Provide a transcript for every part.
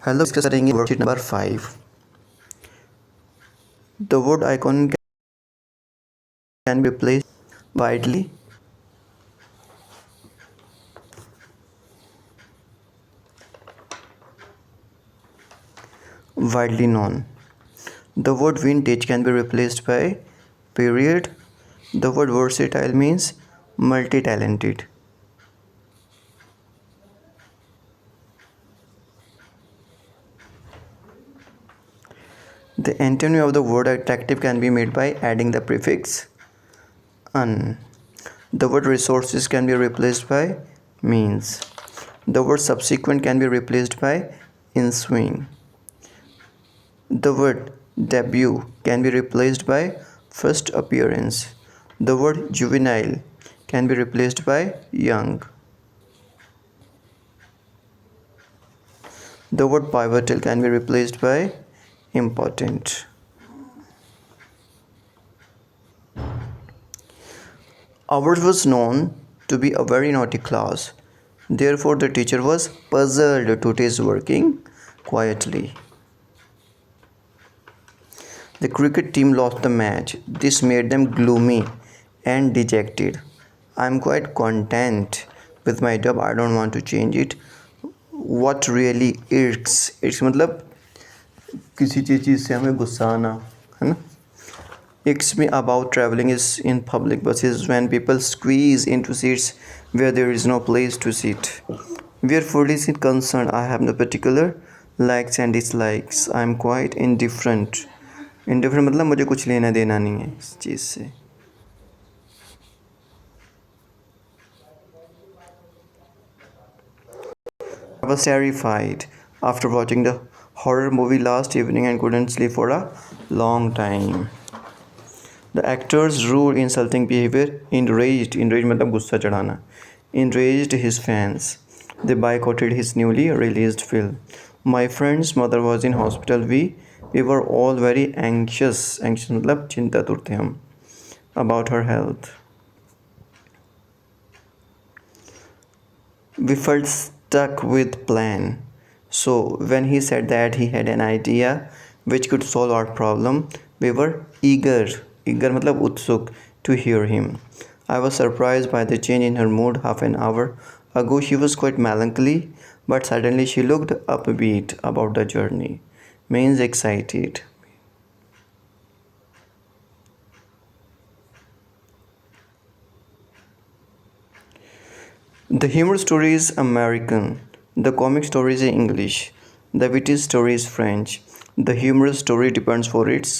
Hello, discussing worksheet number 5. The word icon can be replaced widely. Widely known. The word vintage can be replaced by period. The word versatile means multi-talented. The antonym of the word attractive can be made by adding the prefix un. The word resources can be replaced by means. The word subsequent can be replaced by ensuing. The word debut can be replaced by first appearance. The word juvenile can be replaced by young. The word pivotal can be replaced by important. Ours was known to be a very naughty class. Therefore, the teacher was puzzled to taste working quietly. The cricket team lost the match. This made them gloomy and dejected. I'm quite content with my job. I don't want to change it. What really irks मतलब किसी चीज़ से हमें गुस्सा आना है ना. Irks me about traveling is in public buses when people squeeze into seats where there is no place to sit. We are fully concerned. I have no particular likes and dislikes. I'm quite indifferent. Indifferent मतलब मुझे कुछ लेना देना नहीं है इस चीज़ से. I was terrified after watching the horror movie last evening and couldn't sleep for a long time. The actor's rude, insulting behavior enraged मतलब गुस्सा चढ़ाना, enraged his fans. They boycotted his newly released film. My friend's mother was in hospital. We were all very anxious मतलब चिंतित थे हम about her health. We felt stuck with plan. So when he said that he had an idea which could solve our problem, we were eager मतलब उत्सुक to hear him. I was surprised by the change in her mood. Half an hour ago she was quite melancholy, but suddenly she looked upbeat about the journey. Means excited. The humor story is American. The comic story is English. The witty story is French. The humorous story depends for its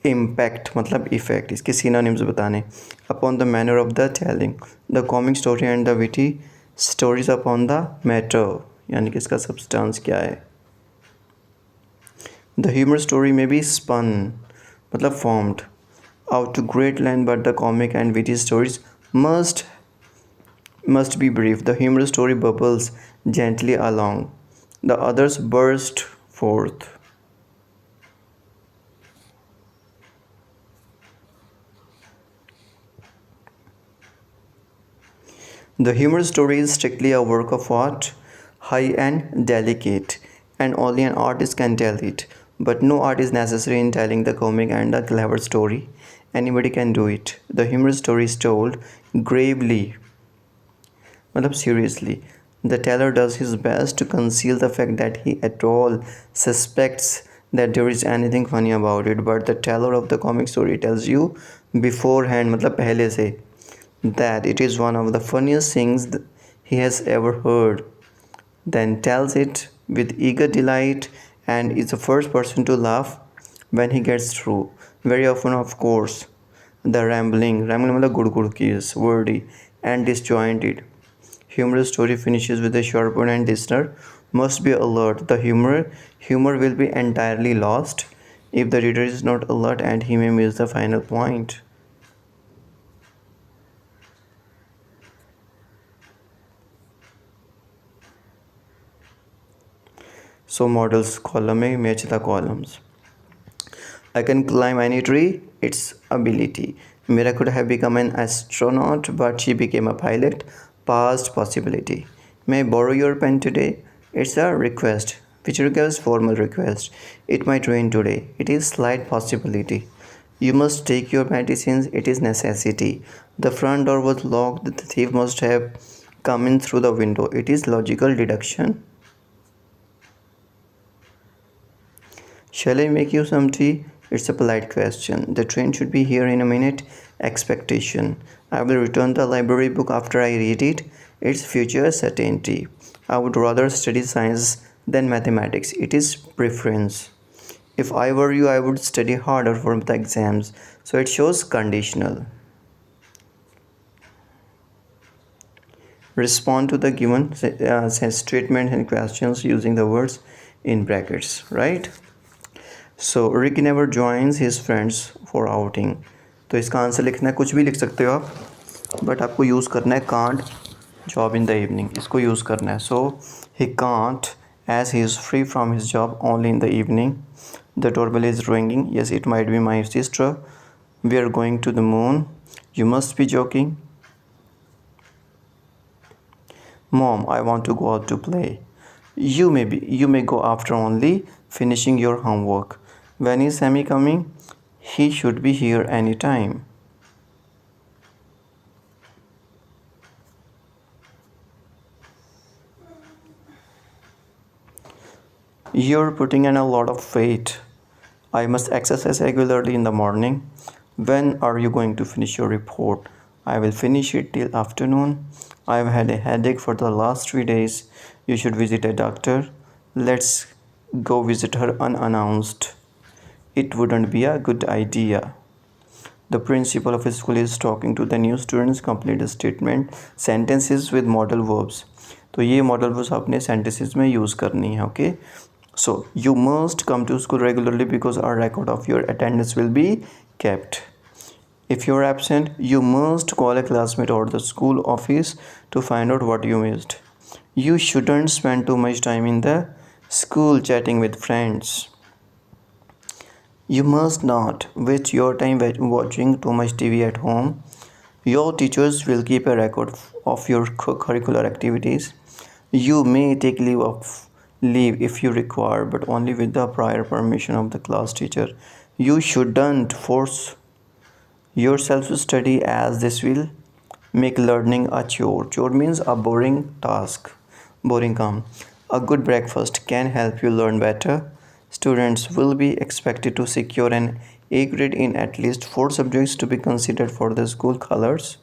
impact मतलब effect. इसके synonyms बताने. Upon the manner of the telling. The comic story and the witty stories upon the matter. यानी कि इसका substance क्या है. The humor story may be spun मतलब formed out to great length, but the comic and witty stories must be brief. The humorous story bubbles gently along. The others burst forth. The humorous story is strictly a work of art, high and delicate, and only an artist can tell it. But no art is necessary in telling the comic and the clever story. Anybody can do it. The humorous story is told gravely, मतलब seriously. The teller does his best to conceal the fact that he at all suspects that there is anything funny about it, but the teller of the comic story tells you beforehand मतलब पहले से that it is one of the funniest things he has ever heard, then tells it with eager delight and is the first person to laugh when he gets through. Very often, of course, the rambling मतलब गुड़ गुड़ की is wordy and disjointed humorous story finishes with a sharp one, and listener must be alert. The humor will be entirely lost if the reader is not alert, and he may miss the final point. So models column में match the columns. I can climb any tree. It's ability. Mira could have become an astronaut, but she became a pilot. Past possibility. May I borrow your pen today? It's a request. which requires formal request. It might rain today. It is slight possibility. You must take your medicines. It is necessity. The front door was locked. The thief must have come in through the window. It is logical deduction. Shall I make you some tea? It's a polite question. The train should be here in a minute. Expectation. I will return the library book after I read it. It's future certainty. I would rather study science than mathematics. It is preference. If I were you, I would study harder for the exams. So it shows conditional. Respond to the given statement and questions using the words in brackets, right? So Rick never joins his friends for outing. तो इसका answer लिखना है, कुछ भी लिख सकते हो आप, बट आपको यूज़ करना है can't job in the evening. इसको यूज़ करना है. So he can't as he is free from his job only in the evening. The doorbell is ringing. Yes, it might be my sister. We are going to the moon. You must be joking. Mom, I want to go out to play. You may go after only finishing your homework. When is Sammy coming? He should be here anytime. You're putting in a lot of weight. I must exercise regularly in the morning. When are you going to finish your report? I will finish it till afternoon. I've had a headache for the last 3 days. You should visit a doctor. Let's go visit her unannounced. It wouldn't be a good idea. The principal of a school is talking to the new students. Complete the statement. Sentences with modal verbs. तो ये modal verbs आपने sentences में use करनी है. Okay. So you must come to school regularly because our record of your attendance will be kept. If you're absent, you must call a classmate or the school office to find out what you missed. You shouldn't spend too much time in the school chatting with friends. You must not waste your time watching too much TV at home. Your teachers will keep a record of your curricular activities. You may take leave if you require, but only with the prior permission of the class teacher. You shouldn't force yourself to study, as this will make learning a chore. Chore means a boring task, boring काम. A good breakfast can help you learn better. Students will be expected to secure an A grade in at least 4 subjects to be considered for the school colors.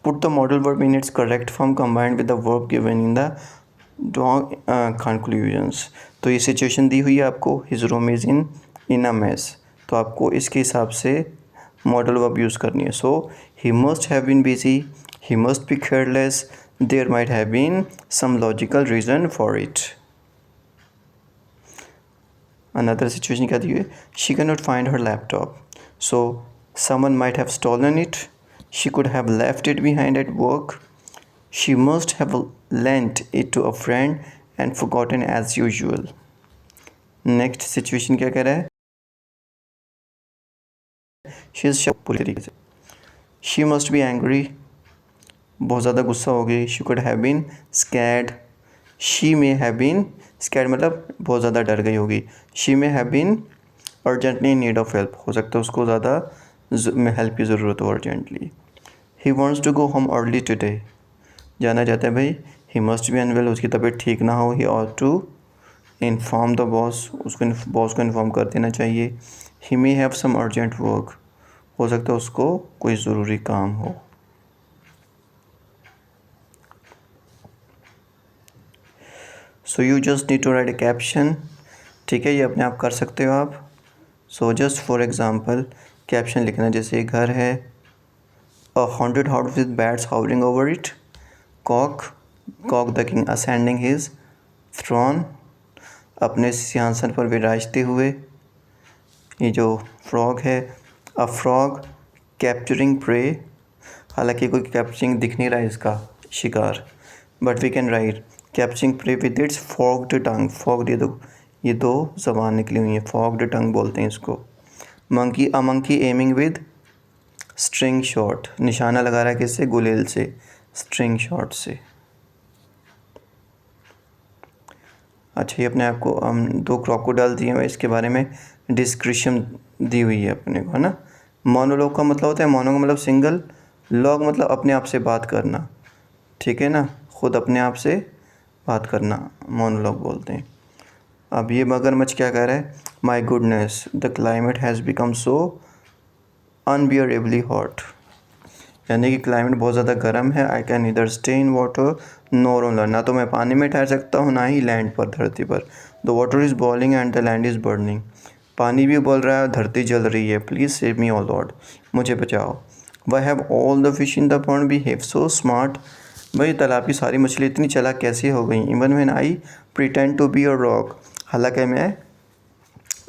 Put the modal verb in its correct form combined with the verb given in the conclusions. तो ये situation दी हुई है आपको. His room is in a mess. तो आपको इसके हिसाब से मॉडल वर्ब यूज़ करनी है. So he must have been busy. He must be careless. There might have been some logical reason for it. Another situation क्या दी हुई है? She can not find her laptop. So someone might have stolen it. She could have left it behind at work. She must have lent it to a friend and forgotten as usual. Next situation क्या कह रहा है? She is shocked पूरी तरीके से. She must be angry. बहुत ज़्यादा गुस्सा हो गई. She could have been scared. She may have been scared मतलब बहुत ज़्यादा डर गई होगी. She may have been urgently in need of help. हो सकता है उसको ज़्यादा हेल्प की ज़रूरत हो urgently. He wants to go home early today. जाना चाहता है भाई. He must be unwell. उसकी तबीयत ठीक ना हो. He ought to inform the boss. उसको बॉस को इन्फॉर्म कर देना चाहिए. He may have some urgent work. हो सकता है उसको कोई ज़रूरी काम हो. So you just need to write a caption. ठीक है, ये अपने आप कर सकते हो आप. So just for example, caption लिखना जैसे घर है. A haunted house with bats hovering over it. Cock the king ascending his throne. अपने सिंहासन पर विराजते हुए. ये जो फ्रॉग है. A frog capturing prey. हालांकि कोई कैप्चरिंग दिख नहीं रहा है इसका शिकार. But we can write capturing prey with its forked tongue. Forked ये दो ज़बान निकली हुई हैं. Forked tongue बोलते हैं इसको. A monkey aiming with string shot, निशाना लगा रहा है किससे? गुलेल से, स्ट्रिंग शॉट से। अच्छा, ये अपने आप को हम 2 क्रोकोडाइल दिए हुए, इसके बारे में डिस्क्रिप्शन दी हुई है अपने को, है ना। मोनोलॉग का मतलब होता है, मोनो का मतलब सिंगल, लॉग मतलब अपने आप से बात करना, ठीक है ना, खुद अपने आप से बात करना मोनोलॉग बोलते हैं। अब ये मगरमच्छ क्या कह रहा है? My goodness, the climate has become so unbearably hot, यानी कि क्लाइमेट बहुत ज़्यादा गर्म है। I can neither stay in water nor on land, ना तो मैं पानी में ठहर सकता हूँ ना ही लैंड पर, धरती पर। The water is boiling and the land is burning, पानी भी उबल रहा है, धरती जल रही है। Please save me O lord, मुझे बचाओ। Why have all the fish in the pond behave so smart, भाई तालाब की सारी मछली इतनी चालाक कैसे हो गई? Even when I pretend to be a rock, हालांकि मैं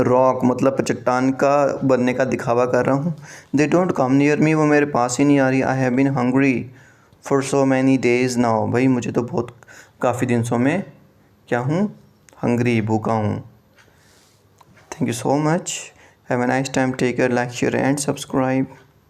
रॉक मतलब चट्टान का बनने का दिखावा कर रहा हूँ। They don't come near me, वो मेरे पास ही नहीं आ रही। I have been hungry for so many days now, भाई मुझे तो बहुत काफ़ी दिनों में क्या हूँ? हंग्री, भूखा हूँ। Thank you so much, have a nice time, take care, like share and subscribe.